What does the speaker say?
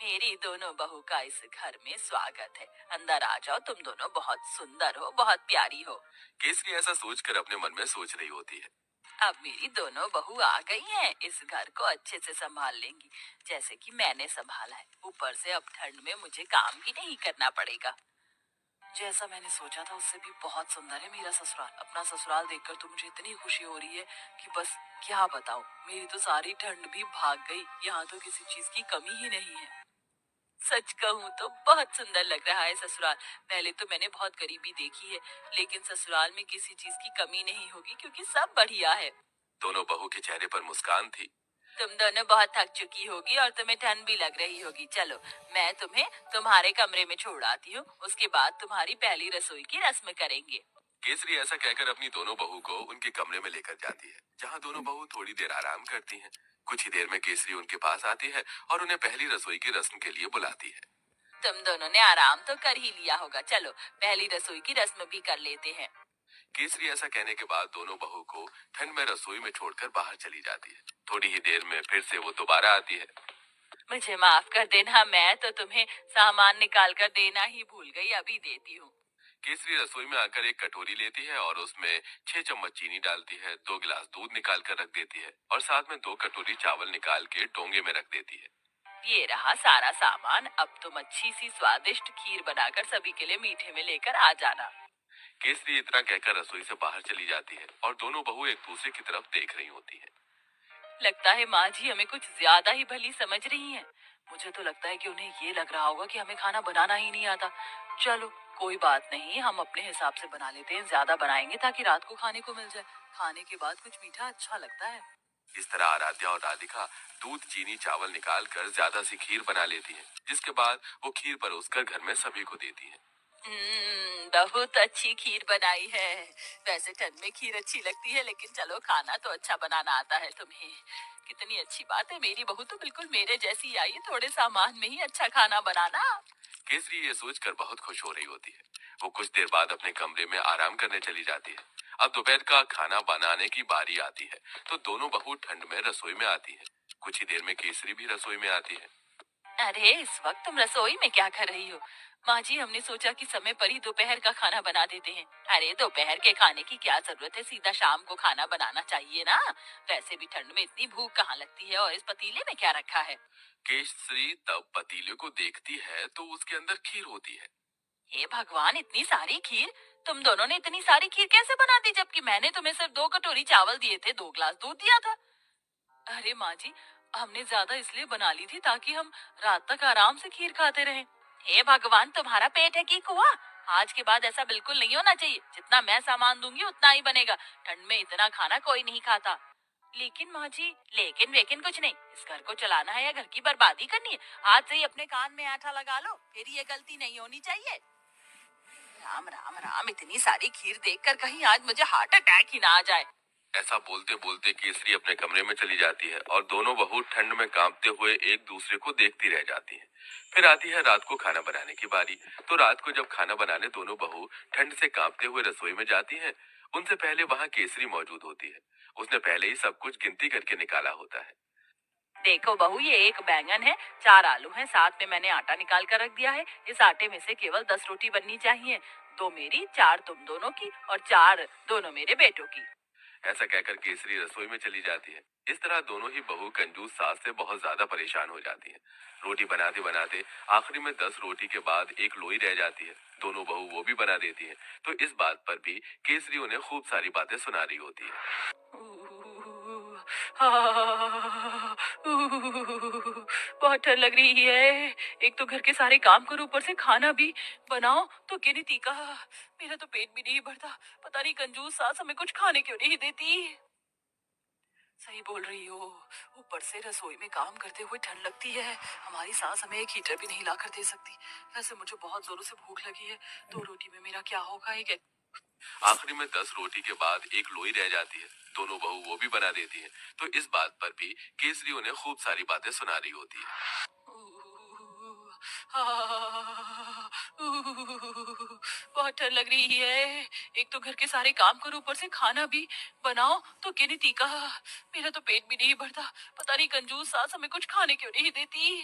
मेरी दोनों बहू का इस घर में स्वागत है। अंदर आ जाओ, तुम दोनों बहुत सुंदर हो, बहुत प्यारी हो। केसरी ऐसा सोचकर अपने मन में सोच रही होती है। अब मेरी दोनों बहू आ गई हैं, इस घर को अच्छे से संभाल लेंगी, जैसे कि मैंने संभाला है। ऊपर से अब ठंड में मुझे काम भी नहीं करना पड़ेगा। जैसा मैंने सोचा था उससे भी बहुत सुंदर है मेरा ससुराल। अपना ससुराल देखकर तो मुझे इतनी खुशी हो रही है कि बस क्या बताऊं। मेरी तो सारी ठंड भी भाग गई। यहाँ तो किसी चीज की कमी ही नहीं है। सच कहूँ तो बहुत सुंदर लग रहा है ससुराल। पहले तो मैंने बहुत गरीबी देखी है, लेकिन ससुराल में किसी चीज की कमी नहीं होगी क्योंकि सब बढ़िया है। दोनों बहू के चेहरे पर मुस्कान थी। तुम दोनों बहुत थक चुकी होगी और तुम्हें ठंड भी लग रही होगी। चलो, मैं तुम्हें तुम्हारे कमरे में छोड़ आती हूँ, उसके बाद तुम्हारी पहली रसोई की रस्म करेंगे। केसरी ऐसा कहकर अपनी दोनों बहू को उनके कमरे में लेकर जाती है, जहाँ दोनों बहू थोड़ी देर आराम करती हैं। कुछ ही देर में केसरी उनके पास आती है और उन्हें पहली रसोई की रस्म के लिए बुलाती है। तुम दोनों ने आराम तो कर ही लिया होगा, चलो पहली रसोई की रस्म भी कर लेते हैं। केसरी ऐसा कहने के बाद दोनों बहू को ठंड में रसोई में छोड़कर बाहर चली जाती है। थोड़ी ही देर में फिर से वो दोबारा आती है। मुझे माफ कर देना, मैं तो तुम्हें सामान निकाल कर देना ही भूल गई, अभी देती हूँ। केसरी रसोई में आकर एक कटोरी लेती है और उसमें 6 चम्मच चीनी डालती है, 2 गिलास दूध निकाल कर रख देती है और साथ में 2 कटोरी चावल निकाल के डोंगे में रख देती है। ये रहा सारा सामान। अब तुम अच्छी सी स्वादिष्ट खीर बनाकर सभी के लिए मीठे में लेकर आ जाना। केसरी इतना कहकर रसोई से बाहर चली जाती है और दोनों बहू एक दूसरे की तरफ देख रही होती है। लगता है माँ जी हमें कुछ ज्यादा ही भली समझ रही हैं। मुझे तो लगता है कि उन्हें ये लग रहा होगा कि हमें खाना बनाना ही नहीं आता। चलो, कोई बात नहीं, हम अपने हिसाब से बना लेते हैं। ज्यादा बनाएंगे ताकि रात को खाने को मिल जाए। खाने के बाद कुछ मीठा अच्छा लगता है। इस तरह आराध्या और राधिका दूध चीनी चावल निकाल कर ज्यादा सी खीर बना लेती हैं, जिसके बाद वो खीर परोसकर घर में सभी को देती हैं। बहुत अच्छी खीर बनाई है। वैसे ठंड में खीर अच्छी लगती है, लेकिन चलो खाना तो अच्छा बनाना आता है तुम्हें। कितनी अच्छी बात है, मेरी बहू तो बिल्कुल मेरे जैसी आई है, थोड़े सामान में ही अच्छा खाना बनाना। केसरी ये सोचकर बहुत खुश हो रही होती है। वो कुछ देर बाद अपने कमरे में आराम करने चली जाती है। अब दोपहर का खाना बनाने की बारी आती है, तो दोनों बहू ठंड में रसोई में आती है। कुछ ही देर में केसरी भी रसोई में आती है। अरे, इस वक्त तुम रसोई में क्या कर रही हो? माँ जी, हमने सोचा कि समय पर ही दोपहर का खाना बना देते हैं। अरे, दोपहर के खाने की क्या जरूरत है, सीधा शाम को खाना बनाना चाहिए ना। वैसे भी ठंड में इतनी भूख कहाँ लगती है, और इस पतीले में क्या रखा है? केसरी तब पतीले को देखती है तो उसके अंदर खीर होती है। हे भगवान, इतनी सारी खीर! तुम दोनों ने इतनी सारी खीर कैसे बना दी, जबकि मैंने तुम्हें सिर्फ 2 कटोरी चावल दिए थे, 2 गिलास दूध दिया था। अरे माँ जी, हमने ज्यादा इसलिए बना ली थी ताकि हम रात तक आराम से खीर खाते रहें। हे भगवान, तुम्हारा पेट है कि कुआं? आज के बाद ऐसा बिल्कुल नहीं होना चाहिए। जितना मैं सामान दूंगी उतना ही बनेगा। ठंड में इतना खाना कोई नहीं खाता। लेकिन माँ जी, लेकिन वेकिन कुछ नहीं। इस घर को चलाना है या घर की बर्बादी करनी है? आज से ही अपने कान में आठा लगा लो, फिर ये गलती नहीं होनी चाहिए। राम राम राम, इतनी सारी खीर देखकर कहीं आज मुझे हार्ट अटैक ही ना आ जाए। ऐसा बोलते बोलते केसरी अपने कमरे में चली जाती है और दोनों बहू ठंड में कांपते हुए एक दूसरे को देखती रह जाती हैं। फिर आती है रात को खाना बनाने की बारी। तो रात को जब खाना बनाने दोनों बहू ठंड से कांपते हुए रसोई में जाती हैं, उनसे पहले वहां केसरी मौजूद होती है। उसने पहले ही सब कुछ गिनती करके निकाला होता है। देखो बहू, ये एक बैंगन है, 4 आलू हैं, साथ में मैंने आटा निकाल कर रख दिया है। इस आटे में से केवल 10 रोटी बननी चाहिए। 2 मेरी, 4 तुम दोनों की और 4 दोनों मेरे बेटों की। ऐसा कहकर केसरी रसोई में चली जाती है। इस तरह दोनों ही बहू कंजूस सास से बहुत ज्यादा परेशान हो जाती हैं। रोटी बनाते बनाते आखिरी में 10 रोटी के बाद एक लोई रह जाती है। दोनों बहू वो भी बना देती हैं। तो इस बात पर भी केसरी उन्हें खूब सारी बातें सुना रही होती है। बहुत ठंड लग रही है। एक तो घर के सारे काम करो, ऊपर से खाना भी बनाओ, तो गिनती का मेरा तो पेट भी नहीं भरता। पता नहीं कंजूस सास हमें कुछ खाने क्यों नहीं देती। सही बोल रही हो। ऊपर से रसोई में काम करते हुए ठंड लगती है। हमारी सास हमें एक हीटर भी नहीं ला कर दे सकती। वैसे मुझे बहुत जोरों से भूख लगी है। 2 रोटी में मेरा क्या होगा? एक आखिरी में 10 रोटी के बाद एक लोई रह जाती है। दोनों बहू वो भी बना देती हैं। तो इस बात पर भी केसरी उन्हें खूब सारी बातें सुना रही होती है। बहुत ठंड लग रही है। एक तो घर के सारे काम करो, ऊपर से खाना भी बनाओ, तो गिनती का मेरा तो पेट भी नहीं भरता। पता नहीं कंजूस सास हमें कुछ खाने क्यों नहीं देती।